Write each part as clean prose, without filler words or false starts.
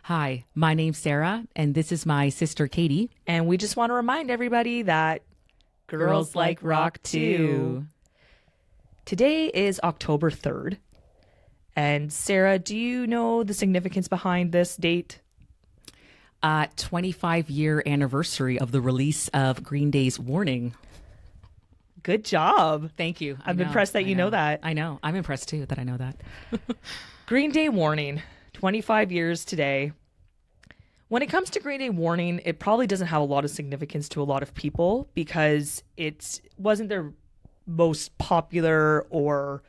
Hi, my name's Sarah, and this is my sister Katie. And we just want to remind everybody that girls like rock too. Today is October 3rd. And Sarah, do you know the significance behind this date? 25-year anniversary of the release of Green Day's Warning. Good job. Thank you. I'm impressed that you know that. I know. I'm impressed too that I know that. Green Day Warning, 25 years today. When it comes to Green Day Warning, it probably doesn't have a lot of significance to a lot of people because it wasn't their most popular or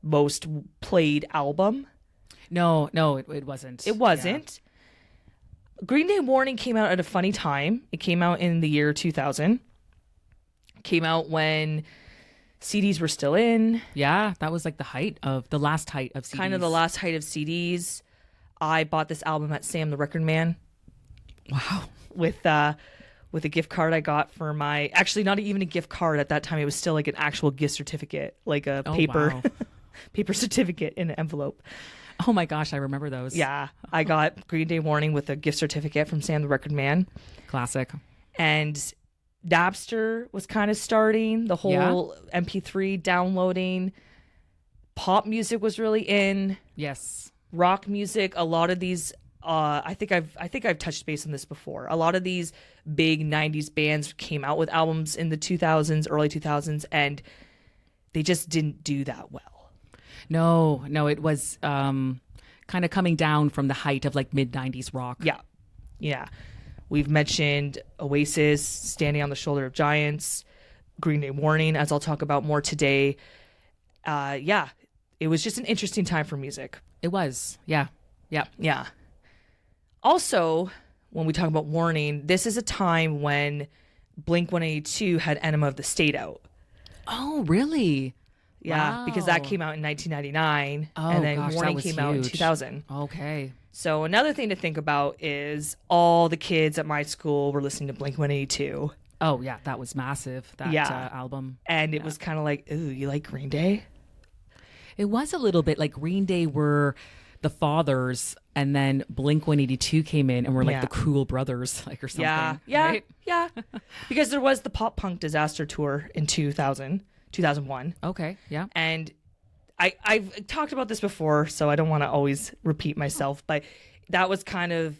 most played album. No, it wasn't. It wasn't. Yeah. Green Day Warning came out at a funny time. It came out in the year 2000. It came out when CDs were still in. Yeah, that was like the last height of CDs. Kind of the last height of CDs. I bought this album at Sam the Record Man. Wow. With a gift card I got for my, actually not even a gift card at that time. It was still like an actual gift certificate, like a paper, paper certificate in an envelope. Oh my gosh, I remember those. Yeah. I got Green Day Warning with a gift certificate from Sam the Record Man. Classic. And Napster was kind of starting, the whole MP3 downloading. Pop music was really in. Yes. Rock music, a lot of these I think I've touched base on this before. A lot of these big 90s bands came out with albums in the 2000s, early 2000s, and they just didn't do that well. No, it was kind of coming down from the height of like mid-90s rock. Yeah. We've mentioned Oasis, Standing on the Shoulder of Giants, Green Day Warning, as I'll talk about more today. It was just an interesting time for music. It was. Yeah. Also, when we talk about Warning, this is a time when Blink-182 had Enema of the State out. Oh, really? Yeah, wow. Because that came out in 1999, and then Warning came out in 2000. Okay. So another thing to think about is all the kids at my school were listening to Blink-182. Oh, yeah, that was massive, that album. And it was kind of like, ooh, you like Green Day? It was a little bit like Green Day were the fathers, and then Blink-182 came in and were like the cool brothers, like, or something. Yeah. Because there was the pop punk disaster tour in 2001. Okay, yeah. And I've talked about this before, so I don't want to always repeat myself, but that was kind of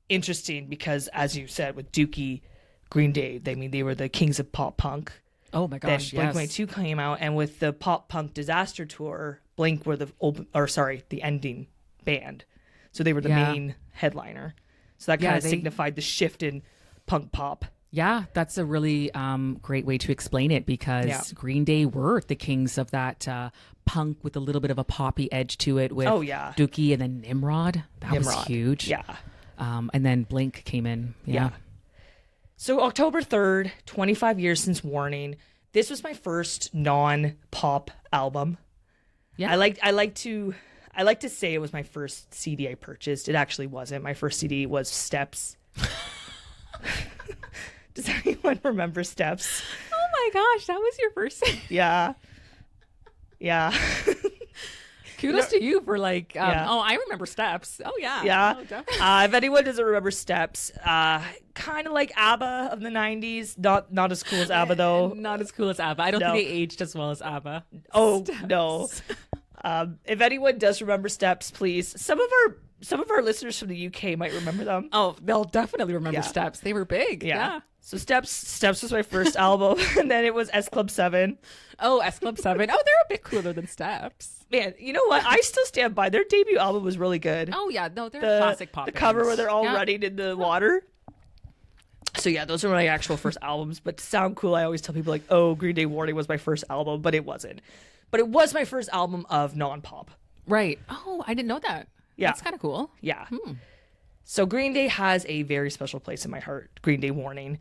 interesting because, as you said, with Dookie, Green Day, they were the kings of pop punk. Oh my gosh, then Blink-182 came out, and with the pop punk disaster tour, Blink were the ending band. So they were the main headliner. So that kind of signified the shift in punk pop. Yeah, that's a really great way to explain it because Green Day were the kings of that punk with a little bit of a poppy edge to it with Dookie and then Nimrod. That was huge. Yeah. And then Blink came in. Yeah. So October 3rd, 25 years since Warning. This was my first non-pop album. Yeah. I like to say it was my first CD I purchased. It actually wasn't. My first CD was Steps. Does anyone remember Steps? Oh my gosh, that was your first. Yeah. Kudos to you for like, oh, I remember Steps. Oh yeah. Yeah. Oh, definitely. If anyone doesn't remember Steps, kind of like ABBA of the 90s. Not as cool as ABBA though. Not as cool as ABBA. I don't think they aged as well as ABBA. Oh, Steps. No. If anyone does remember Steps, please. Some of our listeners from the UK might remember them. Oh, they'll definitely remember Steps. They were big. Yeah. So Steps was my first album, and then it was S Club 7. Oh, S Club 7. Oh, they're a bit cooler than Steps. Man, you know what? I still stand by. Their debut album was really good. Oh, yeah. No, they're classic pop. The cover where they're all running in the water. So, yeah, those are my actual first albums. But to sound cool, I always tell people, like, oh, Green Day Warning was my first album, but it wasn't. But it was my first album of non-pop. Right. Oh, I didn't know that. Yeah. That's kind of cool. Yeah. So Green Day has a very special place in my heart. Green Day Warning.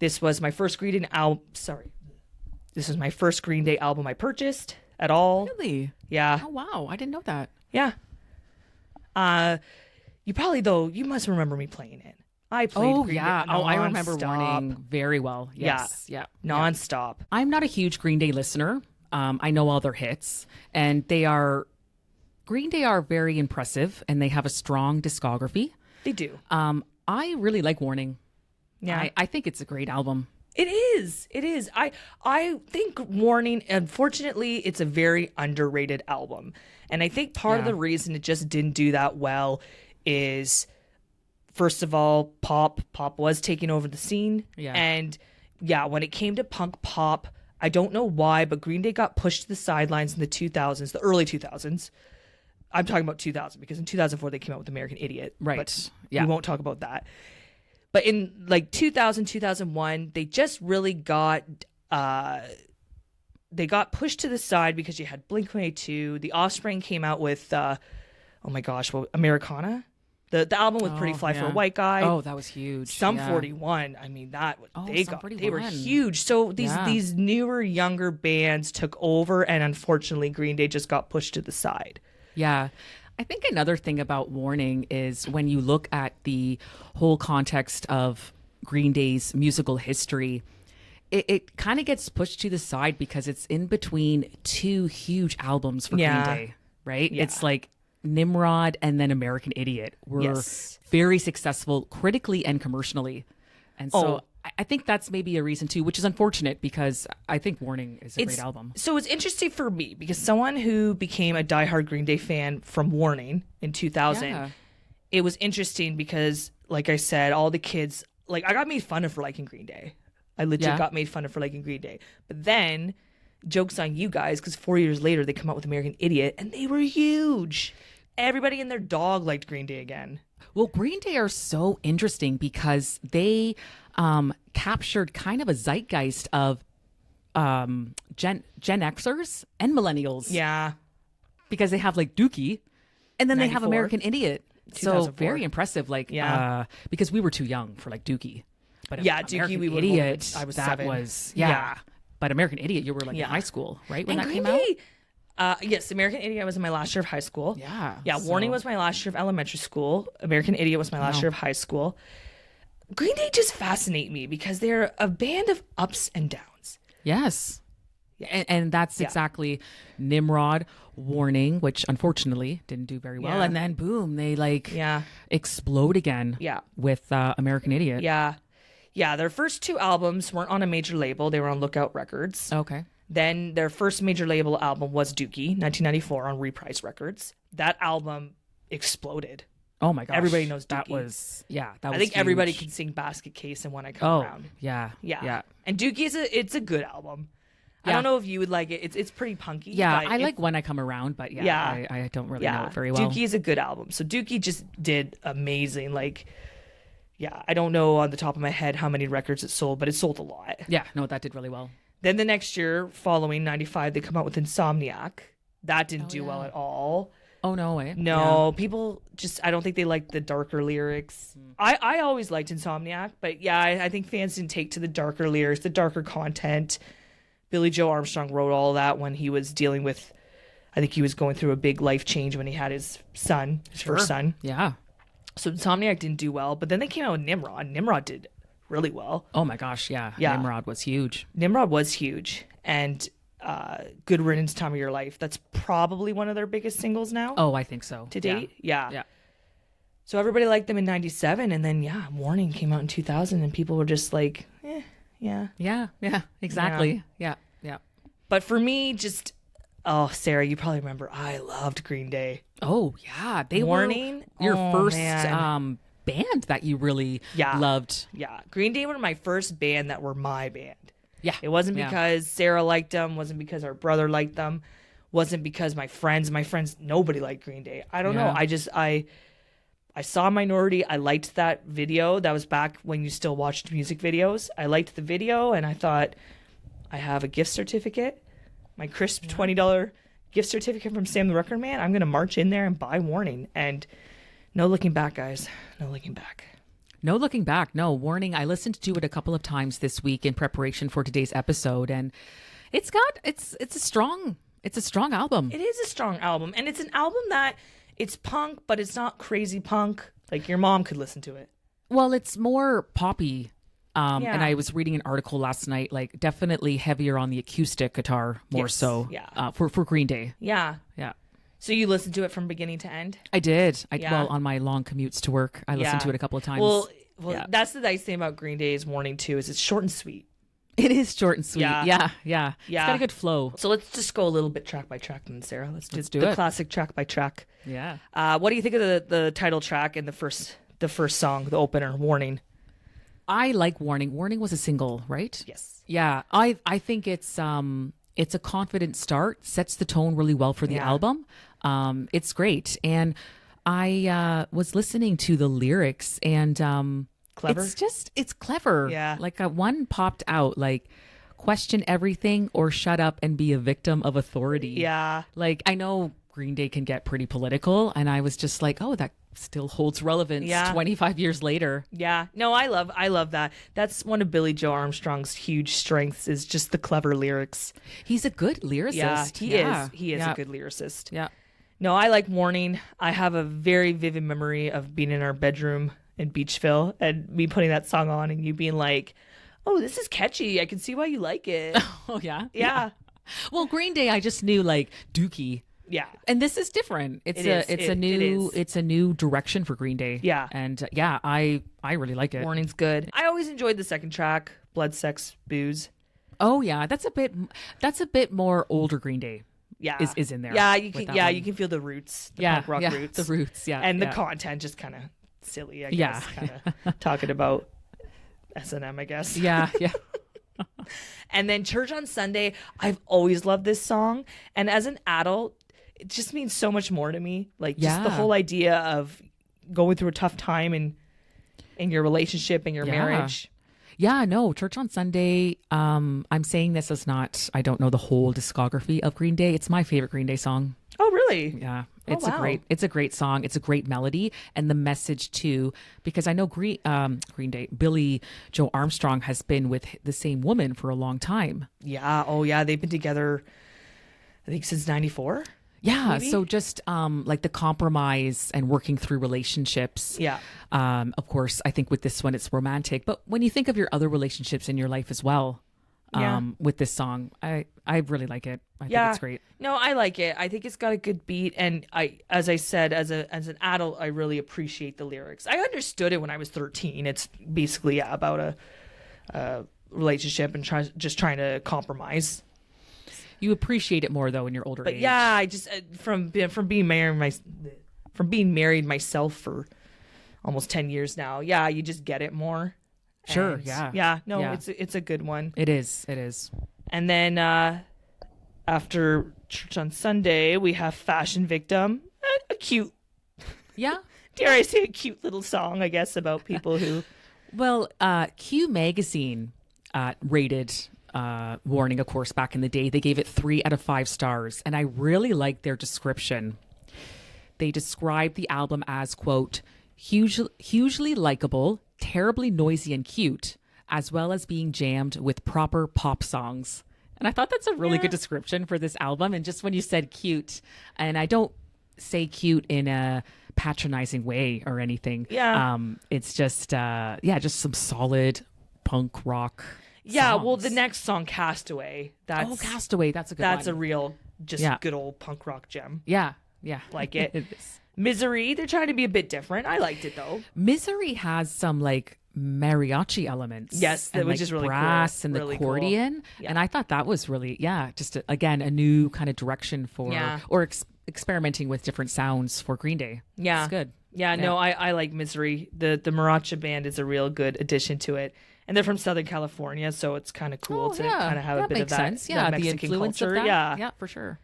This was my first Green Day album. This was my first Green Day album I purchased at all. Really? Yeah. Oh wow, I didn't know that. Yeah. You must remember me playing it. I played Green Day non-stop. Oh, I remember Warning very well. Yes. Yeah. Non-stop. I'm not a huge Green Day listener. I know all their hits, and Green Day are very impressive, and they have a strong discography. They do. I really like Warning. Yeah. I think it's a great album. It is. It is. I think Warning, unfortunately, it's a very underrated album. And I think part of the reason it just didn't do that well is, first of all, pop was taking over the scene. Yeah. And yeah, when it came to punk pop, I don't know why, but Green Day got pushed to the sidelines in the 2000s, the early 2000s. I'm talking about 2000 because in 2004 they came out with American Idiot. Right. But yeah. we won't talk about that. But in like 2000, 2001, they just really got they got pushed to the side because you had Blink-182. The Offspring came out with Americana. The album with Pretty Fly for a White Guy. Oh, that was huge. Sum 41. I mean, they were huge. So these newer, younger bands took over, and unfortunately, Green Day just got pushed to the side. Yeah. I think another thing about Warning is when you look at the whole context of Green Day's musical history, it kind of gets pushed to the side because it's in between two huge albums for Green Day, right? Yeah. It's like Nimrod and then American Idiot were very successful critically and commercially. And so I think that's maybe a reason too, which is unfortunate because I think Warning is a great album. So it's interesting for me because someone who became a diehard Green Day fan from Warning in 2000, it was interesting because, like I said, all the kids, like I got made fun of for liking Green Day. I legit got made fun of for liking Green Day. But then, joke's on you guys, because 4 years later they come out with American Idiot and they were huge. Everybody and their dog liked Green Day again. Well, Green Day are so interesting because they captured kind of a zeitgeist of Gen Xers and millennials. Yeah. Because they have like Dookie and then 94. they have American Idiot. So very impressive. Like, because we were too young for like Dookie. But Dookie, we were Idiot, I was that 7. was, But American Idiot, you were like in high school, right? When and that Green came Day, out? yes, American Idiot was in my last year of high school. Yeah. Yeah, Warning was my last year of elementary school. American Idiot was my last year of high school. Green Day just fascinate me because they're a band of ups and downs. Yes. And that's exactly Nimrod, Warning, which unfortunately didn't do very well. And then boom, they explode again with American Idiot. Yeah. Yeah, their first 2 albums weren't on a major label. They were on Lookout Records. Okay. Then their first major label album was Dookie, 1994 on Reprise Records. That album exploded. Oh my gosh. Everybody knows Dookie. That was I think everybody can sing Basket Case and When I Come Around. Yeah. And Dookie it's a good album. I don't know if you would like it. It's pretty punky. Yeah, I like When I Come Around, but I don't really know it very well. Dookie is a good album. So Dookie just did amazing. I don't know on the top of my head how many records it sold, but it sold a lot. Yeah, no, that did really well. Then the next year, following 95, they come out with Insomniac. That didn't do well at all. Oh, no way. No, people just, I don't think they liked the darker lyrics. I always liked Insomniac, but I think fans didn't take to the darker lyrics, the darker content. Billy Joe Armstrong wrote all that when he was dealing with, I think he was going through a big life change when he had his son, his first son. Yeah. So Insomniac didn't do well, but then they came out with Nimrod. Nimrod did really well. Oh my gosh, yeah. Nimrod was huge. Nimrod was huge. And Good Riddance, Time of Your Life. That's probably one of their biggest singles now. Oh, I think so. To date. Yeah. So everybody liked them in 97. And then, Warning came out in 2000 and people were just like, yeah. Yeah, exactly. Yeah. But for me, just, Sarah, you probably remember, I loved Green Day. Oh, yeah. They Warning? were your first band that you really loved. Yeah. Green Day were my first band that were my band. Yeah. It wasn't because Sarah liked them, wasn't because our brother liked them, wasn't because my friends, nobody liked Green Day. I don't know. I saw Minority. I liked that video. That was back when you still watched music videos. I liked the video and I thought, I have a gift certificate, my crisp $20 gift certificate from Sam the Record Man. I'm going to march in there and buy Warning. And no looking back, guys. No looking back. No looking back. No, Warning. I listened to it a couple of times this week in preparation for today's episode, and it's a strong album. It is a strong album, and it's an album that it's punk, but it's not crazy punk. Like your mom could listen to it. Well, it's more poppy. And I was reading an article last night, like definitely heavier on the acoustic guitar more so. Yeah. For Green Day. Yeah. Yeah. So you listened to it from beginning to end? I did. Well, on my long commutes to work, I listened to it a couple of times. Well, that's the nice thing about Green Day's Warning too, is it's short and sweet. It is short and sweet. Yeah. It's got a good flow. So let's just go a little bit track by track then, Sarah. Let's do the it. Classic track by track. Yeah. What do you think of the title track and the first song, the opener, Warning? I like Warning. Warning was a single, right? Yes. Yeah. I think it's a confident start, sets the tone really well for the album. It's great. And I was listening to the lyrics and clever. It's clever. Yeah. Like one popped out like, question everything or shut up and be a victim of authority. Yeah. Like I know Green Day can get pretty political, and I was just like, oh, that still holds relevance 25 years later. Yeah. No, I love that. That's one of Billy Joe Armstrong's huge strengths, is just the clever lyrics. He's a good lyricist. Yeah, he is a good lyricist. Yeah. No, I like Warning. I have a very vivid memory of being in our bedroom in Beachville and me putting that song on and you being like, oh, this is catchy. I can see why you like it. Oh, yeah? Yeah. Well, Green Day, I just knew like Dookie. Yeah. And this is different. It's a new direction for Green Day. Yeah. And I really like it. Warning's good. I always enjoyed the second track, Blood, Sex, Booze. Oh yeah, that's a bit more older Green Day. Yeah. Is in there. Yeah, you can feel the roots, the punk rock roots. The roots, yeah. And the content just kind of silly, I guess. Kind of talking about S&M, I guess. Yeah. And then Church on Sunday, I've always loved this song. And as an adult, it just means so much more to me. Like just the whole idea of going through a tough time in your relationship and your marriage. Yeah, no, Church on Sunday. I'm saying this as not, I don't know the whole discography of Green Day. It's my favorite Green Day song. Oh, really? Yeah. It's a great song. It's a great melody, and the message too, because I know Green Day, Billy Joe Armstrong has been with the same woman for a long time. Yeah. Oh yeah. They've been together, I think, since 94. Yeah. Maybe? So just like the compromise and working through relationships. Yeah. Of course, I think with this one, it's romantic, but when you think of your other relationships in your life as well, with this song, I really like it. I think it's great. No, I like it. I think it's got a good beat, and as I said, as an adult, I really appreciate the lyrics. I understood it when I was 13. It's basically about a relationship and just trying to compromise. You appreciate it more though in your older age. Yeah, I just from being married myself for almost 10 years now. Yeah, you just get it more. Sure. And yeah. It's a good one. It is. And then after Church on Sunday, we have Fashion Victim, a cute, dare I say, a cute little song, I guess, about people who. Well, Q Magazine rated Warning, of course, back in the day. They gave it 3 out of 5 stars, and I really like their description. They described the album as, quote, hugely likable, terribly noisy and cute, as well as being jammed with proper pop songs. And I thought that's a really good description for this album. And just when you said cute, and I don't say cute in a patronizing way or anything. Yeah. It's just, just some solid punk rock songs. Well, the next song, Castaway. Castaway. That's a good one. That's a real, good old punk rock gem. Yeah. Like it. It is. Misery, they're trying to be a bit different. I liked it though. Misery has some like mariachi elements. Yes, that was just really brass cool. and really the accordion. Cool. Yeah. And I thought that was really, just again, a new kind of direction for, or experimenting with different sounds for Green Day. Yeah. It's good. Yeah, no, I like Misery. The Maracha band is a real good addition to it. And they're from Southern California, so it's kind of cool to kind of have a bit of that, sense. Yeah, that Mexican the influence culture. Of that. Yeah, for sure.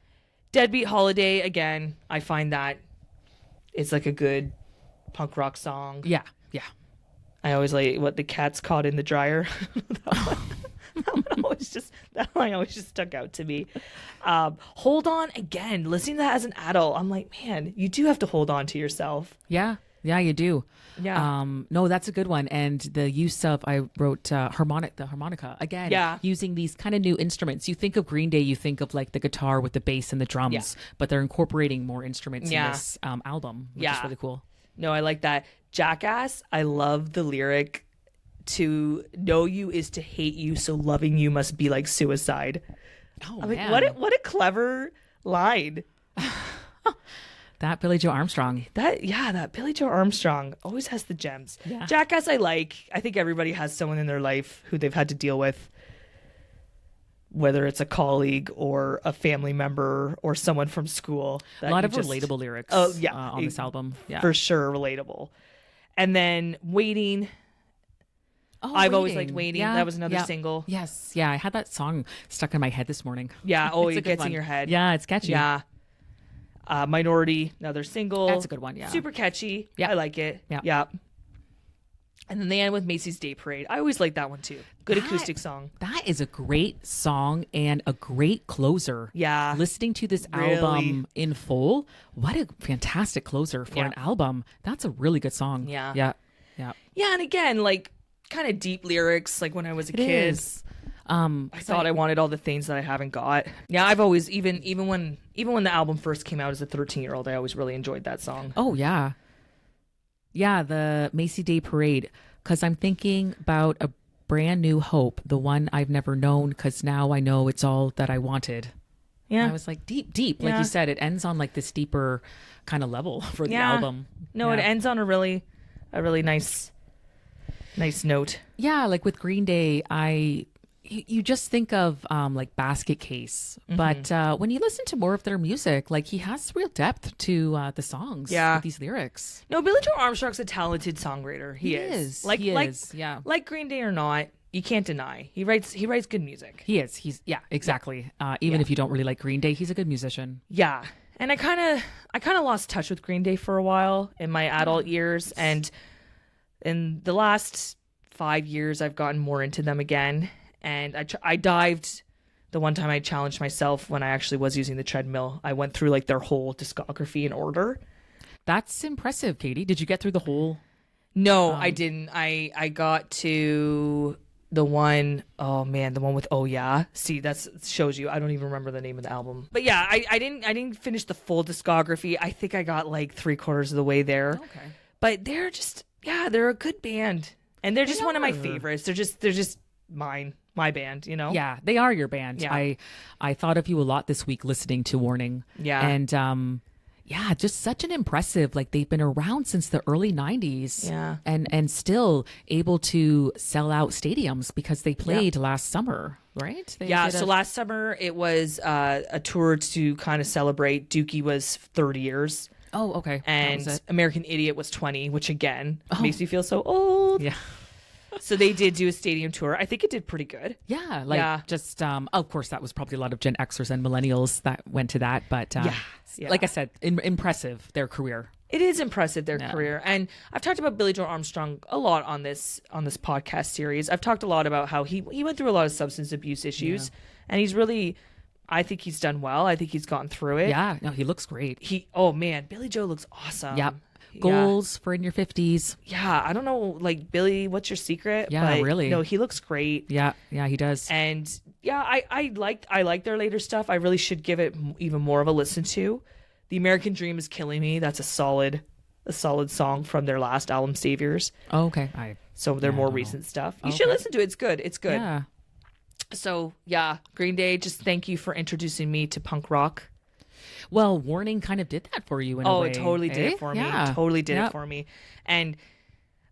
Deadbeat Holiday, again, I find that it's like a good punk rock song. Yeah. I always like what the cat's caught in the dryer. that line always just stuck out to me. Hold On, again, listening to that as an adult, I'm like, man, you do have to hold on to yourself. Yeah, you do. Yeah. No, that's a good one. And the use of, I wrote the harmonica again, using these kind of new instruments. You think of Green Day, you think of like the guitar with the bass and the drums, but they're incorporating more instruments in this album, which is really cool. No, I like that. Jackass, I love the lyric, to know you is to hate you, so loving you must be like suicide. Oh, I mean, man. what a clever line. That Billie Joe Armstrong. That Billie Joe Armstrong always has the gems. Yeah. Jackass I like. I think everybody has someone in their life who they've had to deal with, whether it's a colleague or a family member or someone from school. A lot of relatable lyrics on this album. Yeah. For sure, relatable. And then Waiting. I've always liked Waiting. Yeah, that was another single. Yes. Yeah, I had that song stuck in my head this morning. Yeah, it gets in your head. Yeah, it's catchy. Yeah. Minority, another single. That's a good one, yeah. Super catchy. Yeah. I like it. Yeah. And then they end with Macy's Day Parade. I always like that one too. Good acoustic song. That is a great song and a great closer. Yeah. Listening to this album in full, what a fantastic closer for an album. That's a really good song. Yeah. Yeah. Yeah, and again, like kind of deep lyrics, like when I was a kid. I thought I wanted all the things that I haven't got. Yeah, I've always even when the album first came out as a 13-year-old, I always really enjoyed that song. Oh yeah. Yeah, the Macy Day Parade, because I'm thinking about a brand new hope, the one I've never known, because now I know it's all that I wanted. Yeah. And I was like, deep. Like you said, it ends on like this deeper kind of level for the album. No, it ends on a really nice note. Yeah, like with Green Day, you just think of like Basket Case, but when you listen to more of their music, like he has real depth to the songs with these lyrics. No, Billie Joe Armstrong's a talented songwriter. He is. Like Green Day or not, you can't deny. He writes good music. He's exactly. Even if you don't really like Green Day, he's a good musician. Yeah. And I kind of lost touch with Green Day for a while in my adult years, and in the last 5 years I've gotten more into them again. And I dived the one time I challenged myself when I actually was using the treadmill. I went through like their whole discography in order. That's impressive, Katie. Did you get through the whole? No, I didn't. I got to the one, oh man, the one with Oh Yeah. See, that shows you. I don't even remember the name of the album. But yeah, I didn't finish the full discography. I think I got like 3/4 of the way there. Okay. But they're just, they're a good band. And they're just one of my favorites. They're just my band, you know? Yeah, they are your band. Yeah. I thought of you a lot this week listening to Warning. Yeah. And just such an impressive, like they've been around since the early 90s. Yeah. And still able to sell out stadiums because they played last summer, right? So last summer it was a tour to kind of celebrate. Dookie was 30 years. Oh, okay. And American Idiot was 20, which again makes me feel so old. Yeah. So they did do a stadium tour. I think it did pretty good. Yeah, just of course that was probably a lot of Gen Xers and millennials that went to that, but like I said, impressive their career. It is impressive their career, and I've talked about Billie Joe Armstrong a lot on this podcast series. I've talked a lot about how he went through a lot of substance abuse issues, and he's really, I think he's done well. I think he's gotten through it. Yeah, no, he looks great. Oh man, Billie Joe looks awesome. Yep. Goals for in your 50s. Yeah, I don't know, like Billy, what's your secret? Yeah, but, really. No, he looks great. Yeah, he does. And yeah, I like their later stuff. I really should give it even more of a listen to. The American Dream is killing me. That's a solid song from their last album, Saviors. Oh, okay. So their more recent stuff. You should listen to it. It's good. It's good. Yeah. So yeah, Green Day. Just thank you for introducing me to punk rock. Well, Warning kind of did that for you in a way. Oh, it totally did it for me. Totally did it for me. And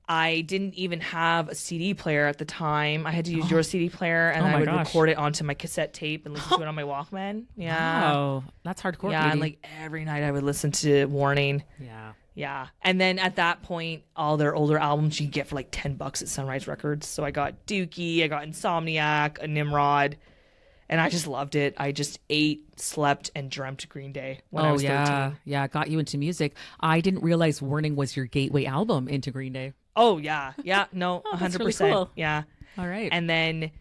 I didn't even have a CD player at the time. I had to use your CD player, and I would record it onto my cassette tape and listen to it on my Walkman. Yeah. Oh, that's hardcore. Yeah, and like every night I would listen to Warning. Yeah. Yeah. And then at that point, all their older albums you can get for like $10 at Sunrise Records. So I got Dookie, I got Insomniac, a Nimrod. And I just loved it. I just ate, slept, and dreamt Green Day when I was 13. Yeah, it got you into music. I didn't realize Warning was your gateway album into Green Day. Oh, yeah. Yeah, no, 100%. That's really cool. Yeah. All right. And then,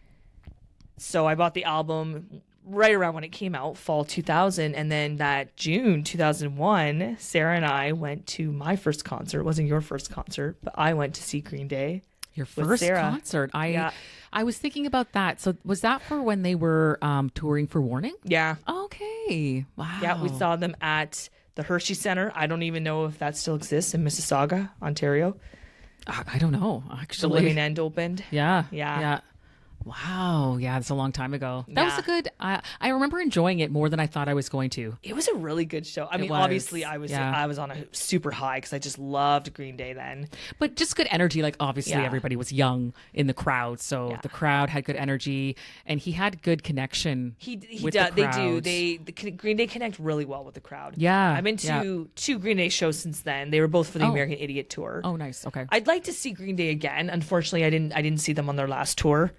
so I bought the album right around when it came out, fall 2000. And then that June 2001, Sarah and I went to my first concert. It wasn't your first concert, but I went to see Green Day. Your first concert. I was thinking about that. So was that for when they were touring for Warning? Yeah. Okay. Wow. Yeah, we saw them at the Hershey Center. I don't even know if that still exists in Mississauga, Ontario. I don't know, actually. The Living End opened. Yeah. Yeah. Wow. Yeah, that's a long time ago. That was a good, I remember enjoying it more than I thought I was going to. It was a really good show. I mean, obviously I was on a super high because I just loved Green Day then. But just good energy. Like, obviously everybody was young in the crowd. So the crowd had good energy and he had good connection. With the crowd. They do. Green Day connect really well with the crowd. Yeah. I've been to 2 Green Day shows since then. They were both for the American Idiot tour. Oh, nice. Okay. I'd like to see Green Day again. Unfortunately, I didn't see them on their last tour.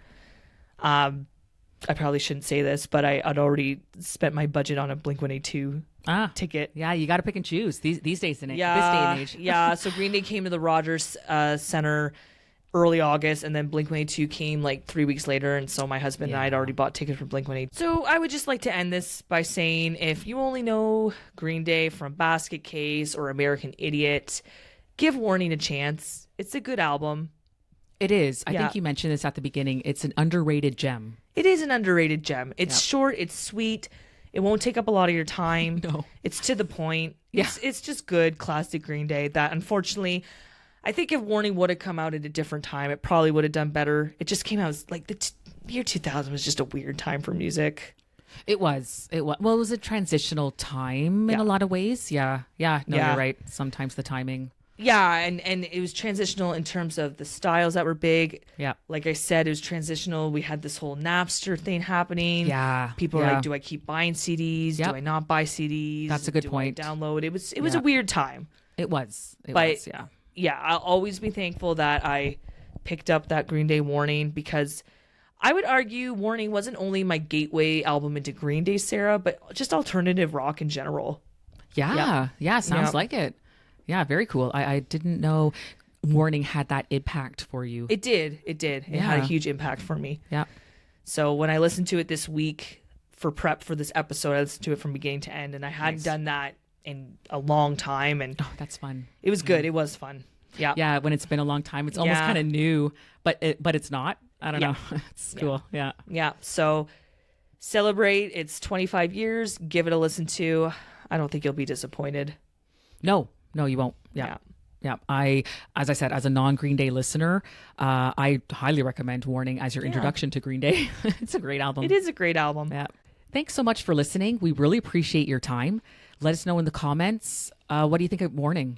I probably shouldn't say this, but I'd already spent my budget on a Blink-182 ticket. Yeah, you got to pick and choose these days in this day and age. Yeah, so Green Day came to the Rogers Center early August, and then Blink-182 came like 3 weeks later, and so my husband and I had already bought tickets for Blink-182. So I would just like to end this by saying, if you only know Green Day from Basket Case or American Idiot, give Warning a chance. It's a good album. It is. I think you mentioned this at the beginning. It's an underrated gem. It is an underrated gem. It's short. It's sweet. It won't take up a lot of your time. No. It's to the point. Yeah. It's just good, classic Green Day that, unfortunately, I think if Warning would have come out at a different time, it probably would have done better. It just came out like the year 2000 was just a weird time for music. It was. Well, it was a transitional time in a lot of ways. Yeah. No, you're right. Sometimes the timing. Yeah, and it was transitional in terms of the styles that were big. Yeah. Like I said, it was transitional. We had this whole Napster thing happening. Yeah. People were like, do I keep buying CDs? Yep. Do I not buy CDs? That's a good point. I download. It was a weird time. It was. Yeah, I'll always be thankful that I picked up that Green Day Warning, because I would argue Warning wasn't only my gateway album into Green Day, Sarah, but just alternative rock in general. Yeah. Sounds like it. Yeah, very cool. I didn't know Warning had that impact for you. It did. It had a huge impact for me. Yeah. So when I listened to it this week for prep for this episode, I listened to it from beginning to end, and I hadn't done that in a long time. And that's fun. It was good. It was fun. Yeah. Yeah. When it's been a long time, it's almost kind of new, but it's not. I don't know. It's cool. Yeah. Yeah. So celebrate. It's 25 years. Give it a listen to. I don't think you'll be disappointed. No, you won't. Yeah. As I said, as a non-Green Day listener, I highly recommend Warning as your introduction to Green Day. It's a great album. It is a great album. Yeah. Thanks so much for listening. We really appreciate your time. Let us know in the comments. What do you think of Warning?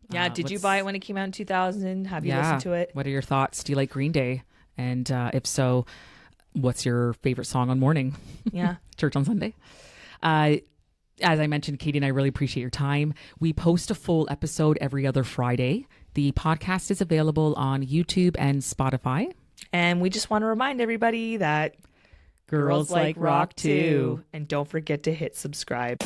Yeah. Did you buy it when it came out in 2000? Have you listened to it? What are your thoughts? Do you like Green Day? And if so, what's your favorite song on Warning? Yeah. Church on Sunday. As I mentioned, Katie and I really appreciate your time. We post a full episode every other Friday. The podcast is available on YouTube and Spotify. And we just want to remind everybody that girls like rock too. And don't forget to hit subscribe.